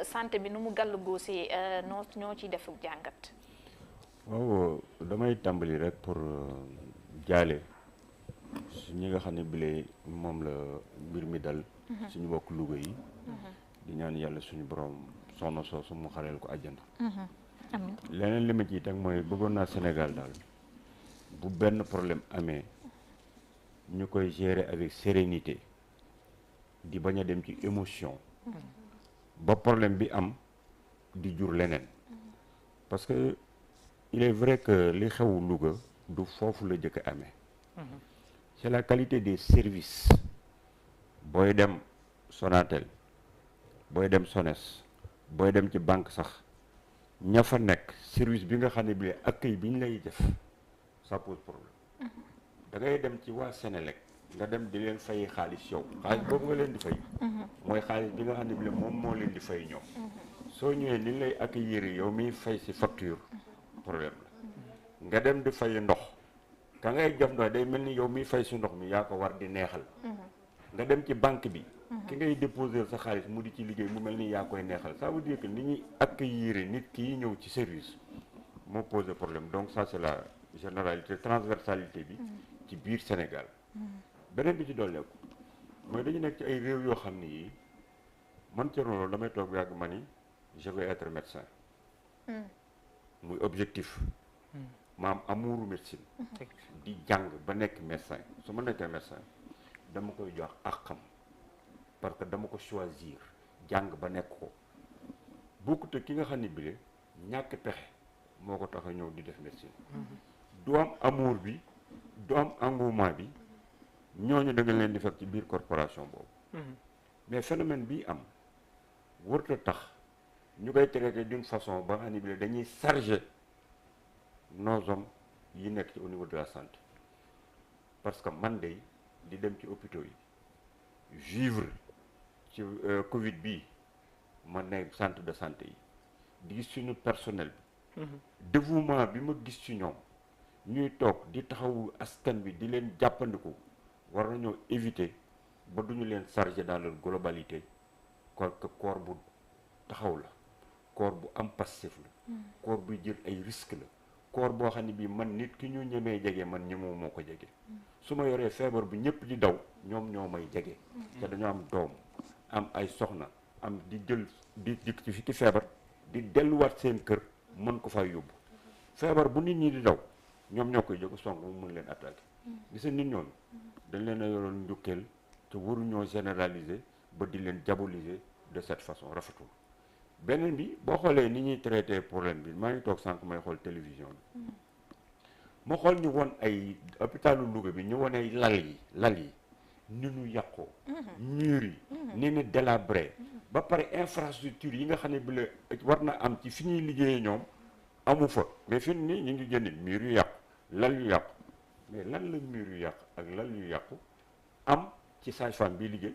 santé bi nu mu gàll goosee ñoo ciy def jàngat. waaw damay tàmbali rek pour jaale ñi nga xam ne bile moom la mbir mi dal. suñu mbokk Louga yi. di ñaan yàlla suñu borom soxna soosu mu xareel ko àjjana. amiin. leneen li ma ciy teg mooy bëggoon naa Sénégal daal bu benn problème amee ñu koy gérer avec sérénité di bañ a dem ci émotion. ba problème bi am di jur leneen. parce que il est vrai que li xew Louga du foofu la jëkk amee. c'est la qualité des services. booy dem Sonatel booy dem Sones booy dem ci banque sax ña fa nekk service bi nga xam ne bi accueil bi ñu lay def ça pose problème. da ngay dem ci waa Sénélec nga dem di leen fay xaalis yow xaalis boobu nga leen di fay. mooy xaalis bi nga xam ne bi moom moo leen di fay ñoom. soo ñëwee ni lay accueillir yow miy fay si facture problème la. nga dem di fay ndox ka ngay jox ndox day mel ni yow miy fay si ndox mi yaa ko war di neexal. nga dem ci banque bi. ki ngay déposer sa xaalis mu di ci liggéey mu mel ni yaa koy neexal ça veut dire que ni ñuy accueillir nit ki ñëw ci service moo pose problème donc ça c'est la généralité transversalité bi ci biir Sénégal. beneen bi ci dolleeku mooy dañu nekk ci ay réew yoo xam ni yii man ci loolu damay toog yàgg ma ni je vais être médecin. muy objectif. ma am amouru médecine. di jàng ba nekk médecin su ma nekkee médecin dama koy jox ak xam parce que dama ko choisir jàng ba nekk ko bokkut ak ki nga xam ne bile ñàkk pexe moo ko tax a ñëw di def médecine. du am amour bi du am engouement bi ñooñu da nga leen di fekk ci biir corporation boobu. mais phénomène bii am warut a tax ñu koy traité d'une façon ba nga xam ne bile dañuy charger nos hommes yi nekk ci au niveau de la santé parce que man de di dem ci hôpitaux yi vivre ci Covid bii ma nekk centre de santé yi di gis suñu personnel bi. dévouement bi ma gis ci ñoom ñuy toog di taxawu askan bi di leen jàppandiku war nañoo éviter ba duñu leen charger dans leur globalité que corps bu taxaw la corps bu am passif la. corps buy jël ay risques la. corps boo xam ne bii man nit ki ñu ñemee jege man ñemoo moo ko jege. su ma yoree feebar bi ñëpp di daw ñoom ñoo may jege. te dañoo am doom am ay soxna am di jël di ci fi feebar di delluwaat seen kër mën ko fay yóbbu feebar bu nit ñi di daw ñoom ñoo koy jóg song mu mën leen attaqué. gis nga nit ñoonu dañ leen a yoroon njukkeel te waruñoo généraliser ba di leen diaboliser de cette façon rafetul. beneen bi boo xoolee ni ñuy traité problème bi maa ngi toog sànq may xool télévision bi ma xool ñu won ay hôpitalu Louga bi ñu won ay lal yi ni ñu yàqoo mur yi ni ñu délabré ba pare infrastructure yi nga xam ne bi la war na am ci fi ñuy liggéeyee ñoom amu fa mais fi ni ñu ngi génne mur yu yàqu lal yu yàqu mais lan la mur yu yàqu ak lal yu yàqu am ci sage-femme bi liggéey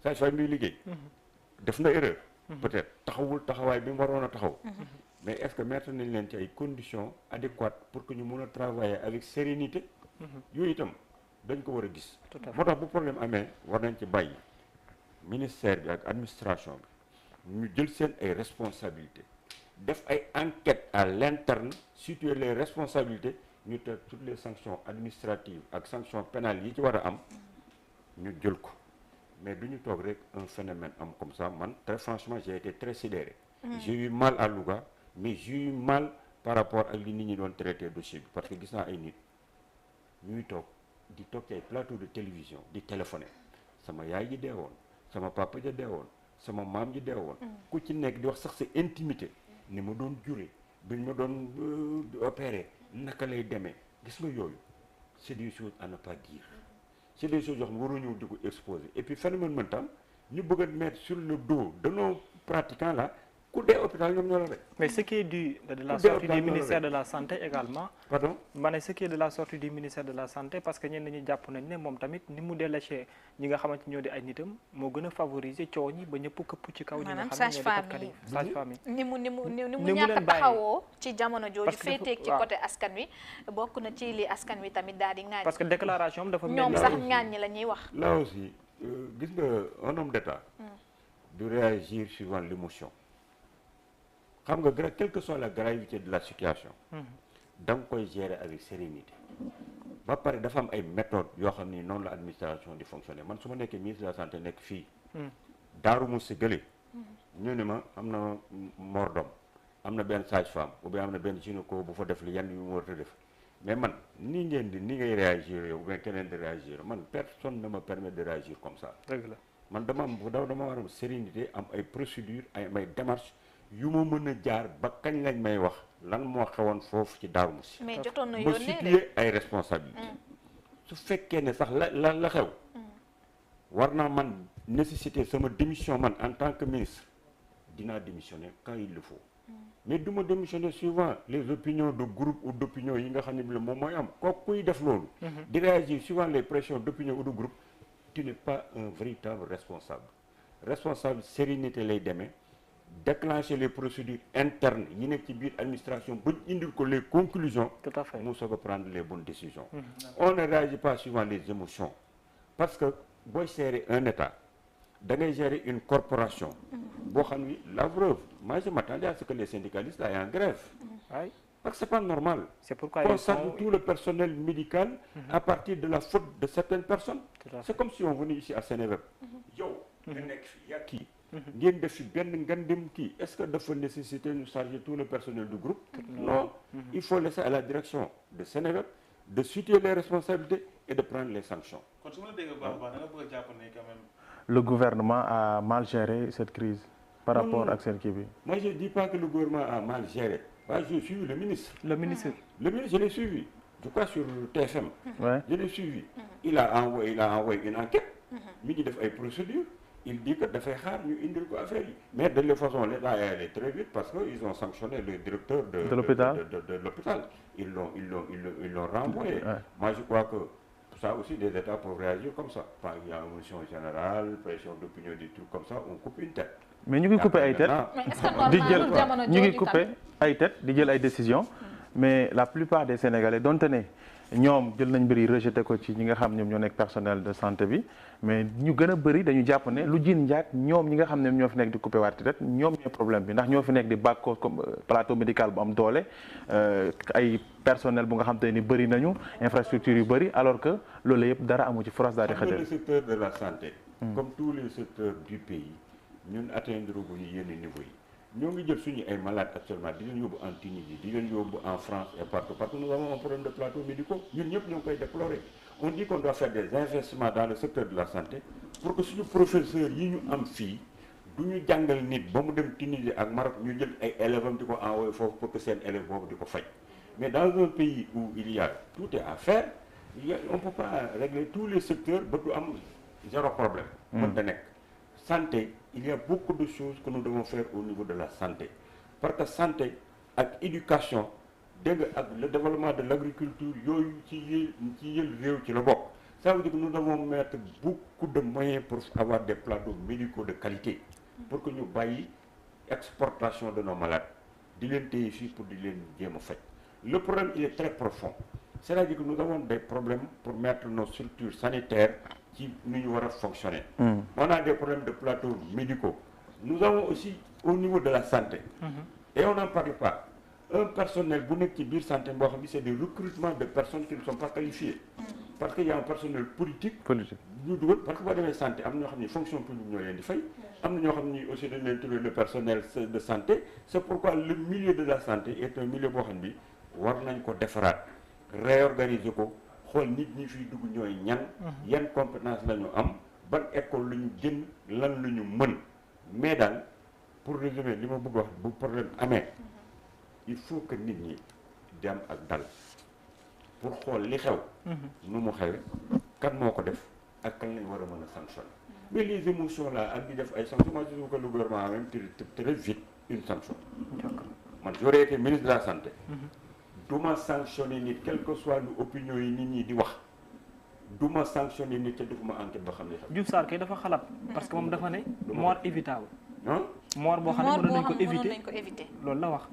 sage-femme bi liggéey def na erreur peut-être taxawul taxawaay bi mu waroon a taxaw mais est-ce que mettre nañ leen ci ay conditions adéquates pour que ñu mun a travailler avec sérénité yooyu itam dañ ko war a gis moo tax bu problème amee war nañ ci bàyyi ministère bi ak administration bi ñu jël seen ay responsabilités def ay enquêtes à l'interne situer les responsabilités ñu teg toutes les sanctions administratives ak sanctions pénales yi ci war a am ñu jël ko mais du ñu toog rek un phénomène am comme ça man très franchement j'ai été très sidéré. J'ai eu mal à Louga mais j'ai eu mal par rapport ak li nit ñi doon traité dossier bi parce que gis naa ay nit ñuy toog ci ay plateau de télévision di téléphoner sama yaay ji dee woon sama papa ja dee woon sama maam ji dee woon ku ci nekk di wax sax sa intimité ni ma doon jure bi ma doon opéré naka lay demee gis nga yooyu c'est des choses à ne pas dire. c'est des choses yoo xam ne waruñu di ko exposer et puis phénomène mën tam ñu bëgg a mettre sur le dos de nos pratiquants là ku dee hôpital ñoom ñoo la rek. mais ce qui est de la sortie du ministère de la santé également. pardon ma ne ce qui est de la sortie du ministère de la santé parce que ñenn ñi jàpp nañ ne moom tamit ni mu déléché ñi nga xamante ñoo di ay nitam moo gën a favoriser coow ñi ba ñëpp këpp ci kaw. ñi nga xam ne ñoo di sage-femme yi ni mu ñàkk a taxawoo ci jamono jooju féeteeg ci côté askan wi bokk na ci li askan wi tamit daal di ŋaañ. parce que déclaration dafa mel ñoom sax ŋaañ ñi la ñuy wax. là aussi gis nga un homme d'état de réagir suivant l'émotion. xam nga quelle que soit la gravité de la situation. da nga koy gérer avec sérénité. ba pare dafa am ay méthodes yoo xam ni noonu la administration di fonctionner man su ma nekkee ministre de la santé nekk fii. Daaru Musi gële. ñu ne ma am na mordom am na benn sage-femme ou bien am na benn gynéco bu fa def li yenn yu mu war a def mais man ni ngay réagir yow ou bien keneen di réagir man personne ne me permet de réagir comme ça. dëgg la man dama war a sérénité am ay procédures ay démarches yu ma mën a jaar ba kañ lañ may wax lan moo xewoon foofu ci Daaru Musi. mais jotoon na ba yónnee situer ay responsabilités. su fekkee ne sax la xew. war naa man nécessité sama démission man en tant que ministre dinaa démissionner quand il le faut. mais du ma démissionner suivant les opinions de groupe ou d'opinion yi nga xam ne bi la moom mooy am kooku kuy def loolu. di réagir suivant les pressions d'opinion ou de groupe tu n'es pas un véritable responsable sérénité lay demee déclencher les procédures internes yi nekk ci biir administration ba indil ko les conclusions. tout à fait mu soog a prendre les bonnes décisions. On ne réagit pas suivant les émotions parce que booy gérer un état da ngay gérer une corporation boo xam ni la preuve moi je m'attendais à ce que les syndicalistes aillent en grève. Parce que c'est pas normal. C'est pourquoi on sache tout le personnel médical à partir de la faute de certaines personnes. C'est comme si on venait ici à Seneweb. yow nga nekk fi yaa kii ngeen def fi benn ngandem kii est-ce que dafa nécessiter ñu charger tout le personnel du groupe. Non, il faut laisser à la direction de Seneweb de situer les responsabilités et de prendre les sanctions. kon su ma la déggee baax a baax da nga bëgg a jàpp ne quand même. Le gouvernement a mal géré cette crise par rapport ak seen kii bi. Moi je dis pas que le gouvernement a mal géré. J'ai suivi le ministre. Le ministre, je l'ai suivi. Je crois sur TFM. Ouais. Je l'ai suivi. Il a envoyé une enquête. Mi ngi def ay procédures. Il dit que dafay xaar ñu indil ko affaire yi. Mais de toute façon l'État est allé très vite parce que ils ont sanctionné le directeur de l'hôpital. Ils l'ont renvoyé. Ouais. Moi je crois que ça aussi des États peuvent réagir comme ça. Quand il y a une émotion générale, pression d'opinion, des trucs comme ça, on coupe une tête. mais ñu ngi coupé ay tête di jël ñu ngi coupé ay tête di jël ay décisions mais la plupart des Sénégalais donte ne ñoom jël nañ mbir yi rejeté ko ci ñi nga xam ñoom ñoo nekk personnel de santé bi mais ñu gën a bëri dañu jàpp ne lu jiin njaag ñoom ñi nga xam ne ñoo fi nekk di coupé waat tête ñoom ñooy problème bi ndax ñoo fi nekk di bàkkoo comme plateau médical bu am doole ay personnel bu nga xam te ni bëri nañu infrastructure yu bëri alors que loolu yëpp dara amu ci force daal di xëjal. Le secteur de la santé comme tous les secteurs du pays ñun atteindre gu ñu yenn niveau yi ñoo ngi jël suñu ay malades actuellement di leen yóbbu en Tunisie di leen yóbbu en France et partout parce que nous avons un problème de plateaux médicaux ñun ñëpp ñoo ngi koy déplorer. On dit qu'on doit faire des investissements dans le secteur de la santé pour que suñu professeurs yi ñu am fii du ñu jàngal nit ba mu dem Tunisie ak Maroc ñu jël ay élèves am di ko envoyer foofu pour que seen élève boobu di ko faj mais dans un pays où il y a tout est à faire on peut pas régler tous les secteurs ba du am zéro problème. mënta nekk. Santé, il y a beaucoup de choses que nous devons faire au niveau de la santé. Parce que santé ak éducation, ak le développement de l'agriculture, ça veut dire que nous devons mettre beaucoup de moyens pour avoir des plateaux médicaux de qualité. Pour que nous baillions l'exportation de nos malades. Pour le problème, il est très profond. C'est-à-dire que nous avons des problèmes pour mettre nos structures sanitaires qui nous fonctionner. On a des problèmes de plateaux médicaux. Nous avons aussi au niveau de la santé. Et on n'en parle pas. Un personnel qui santé, c'est des recrutements de personnes qui ne sont pas qualifiées. Parce qu'il y a un personnel politique. Parce que dans la santé, il y a une fonction publique, il y a aussi le personnel de santé. C'est pourquoi le milieu de la santé est un milieu qui war nañ ko defaraat réorganiser ko xool nit ñi fiy dugg ñooy ñan yan compétence la ñu am ban école la ñu génn lan la ñu mën mais daal pour résumer li ma bëgg wax bu problème amee il faut que nit ñi di am ak dal pour xool li xew nu mu xewe kan moo ko def ak kan lañ war a mën a sanctionner mais les émotions là ak di def ay sanctions moi je trouve que le gouvernement a même très vite une sanction man j'aurais été ministre de la santé duma sanctionner nit quelle que soit l'opinion yi nit ñi di wax duma sanctionner nit te defuma enquête ba xam ne xam Diouf Sarr kay dafa xalab parce que moom dafa ne mort évitable mort boo xam ne mënoon nañ ko éviter loolu la wax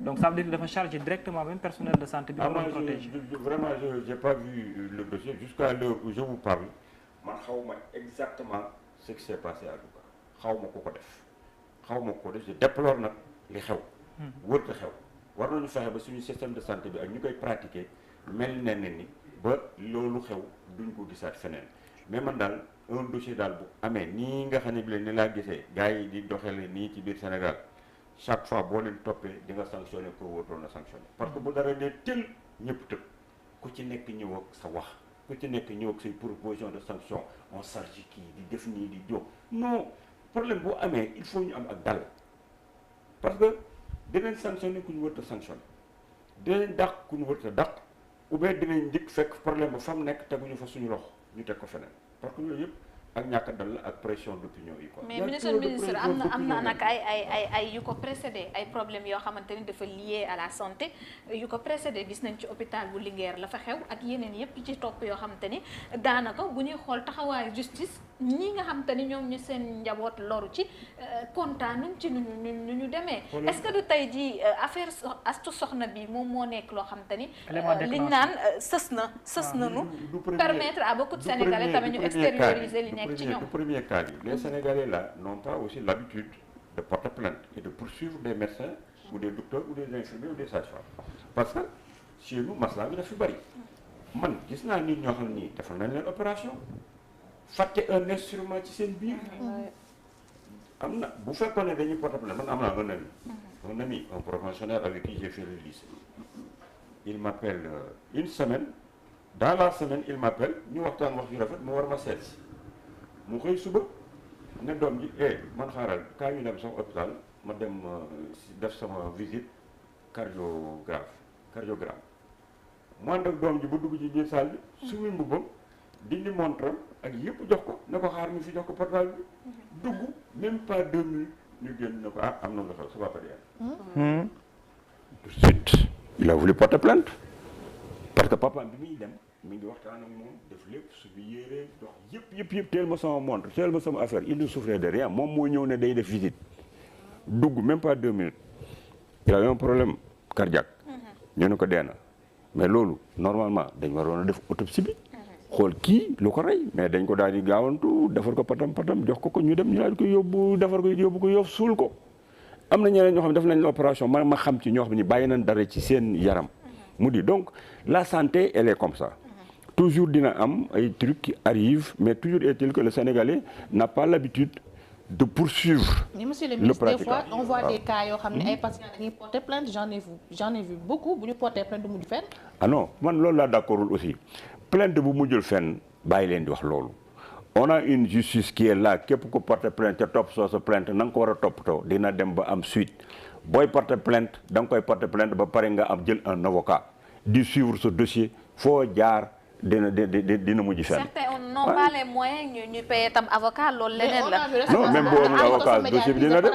donc ça veut dire que dafa charger directement même personnel de santé bi ko doon protéger vraiment j'ai pas vu le dossier jusqu'à l'heure où je vous parle man xawma exactement ce qui s'est passé à Louga xaw ma ko def je déplore nag li xew wërta xew war nañu fexe ba suñu système de santé bi ak ñu koy pratiquer mel ne ni ba loolu xew duñ ko gisaat feneen mais man daal un dossier daal bu amee nii nga xam ne bi leen ni laa gisee gars yi di doxale nii ci biir Sénégal chaque fois boo leen toppee di nga sanctionné ko wóotoon na sanctionné parce que bu dara ne tël ñëpp tëb ku ci nekk ñëw ak sa wax ku ci nekk ñëw ak say proposition de sanction on s'agit kii di def nii di jóg non problème bu amee il faut ñu am ak dal parce que dinañ sanctionné ku ñu wërta sanctionné dinañ dàq ku ñu wërta dàq ou bien dinañ njëkk fekk problème ba fa mu nekk teguñu fa suñu loxo ñu teg ko feneen parce que yooyu yëpp ak ñàkk dal la ak pression d'opinion yi quoi. mais ministre am na nag ay yu ko précédé ay problèmes yoo xamante ni dafa lié à la santé yu ko précédé gis nañ ci hôpital bu Linguère la fa xew ak yeneen yëpp ci topp yoo xamante ni daanaka bu ñuy xool taxawaayu justice ñi nga xamante ni ñoom ñu seen njaboot loru ci kontaanuñ ci nu ñu demee. est-ce que du tey ji affaire Astou Sokhna bi moom moo nekk loo xamante ni liñ naan sës nañu permettre à beaucoup de Sénégalais tamit ñu extérioriser li nekk ci ñoom. Le premier cas les Sénégalais là n'ont pas aussi l'habitude de porter plainte et de poursuivre des médecins ou des docteurs ou des infirmiers ou des sages-femmes parce que chez nous masla bi daf fi bari man gis naa nit ñoo xam ni defal nañ leen opération fàtte un instrument ci seen biir am na bu fekkoon ne dañuy porter plainte man am naa un ami un professionnel avec qui j'ai fait le lycée il m'appelle une semaine dans la semaine il m'appelle ñu waxtaan wax yu rafet mu war ma seet mu xëy suba ne doom ji man xaaral kaa ñu dem sama hôpital ma dem def sama visite cardiogramme mu ànd ak doom ji ba dugg ci biir salle bi sumi mbubbam dindi montre ak yëpp jox ko ne ko xaar mi fi jox ko portable bi dugg même pas 2 minutes ñu génn ne ko am na nga xew ça va pas bien tout de suite il a voulu porter plainte parce que papa bi muy dem mi ngi waxtaan ak moom def lépp su bi yéree dox yëpp teel ma sama montre teel ma sama affaire il ne souffrait de rien moom moo ñëw ne day def visite dugg même pas 2 minutes il avait un problème cardiaque ñu ne ko dee na mais loolu normalement dañ waroon a def autopsie bi xool kii lu ko rey mais dañ ko daal di gaawantu defar ko patam jox ko ñu dem ñu daal di ko yóbbu defar ko yóbbu ko Yoff suul ko am na ñeneen ñoo xam ne def nañ l'opération ma xam ci ñoo xam ne bàyyi nañ dara ci seen yaram mu di donc la santé elle est comme ça toujours dina am ay trucs qui arrivent mais toujours est-il que le Sénégalais n'a pas l'habitude de poursuivre. Mais monsieur le ministre, des fois on voit des cas yoo xam ne ay patients dañuy porter plainte j'en ai vu beaucoup bu ñu porter plainte du mujj fenn. ah non man loolu laa d'accordul aussi plainte bu mujjul fenn bàyyi leen di wax loolu on a une justice qui est là képp ku porter plainte ca topp soo sa plainte na nga ko war a toppatoo dina dem ba am suite booy porter plainte da nga koy porter plainte ba pare nga am jël un avocat di suivre ce dossier foo jaar dina mujj fenn. certains n'ont pas les moyens ñu payer tam avocat loolu leneen la. non même boo amul avocat dossier bi dina dem.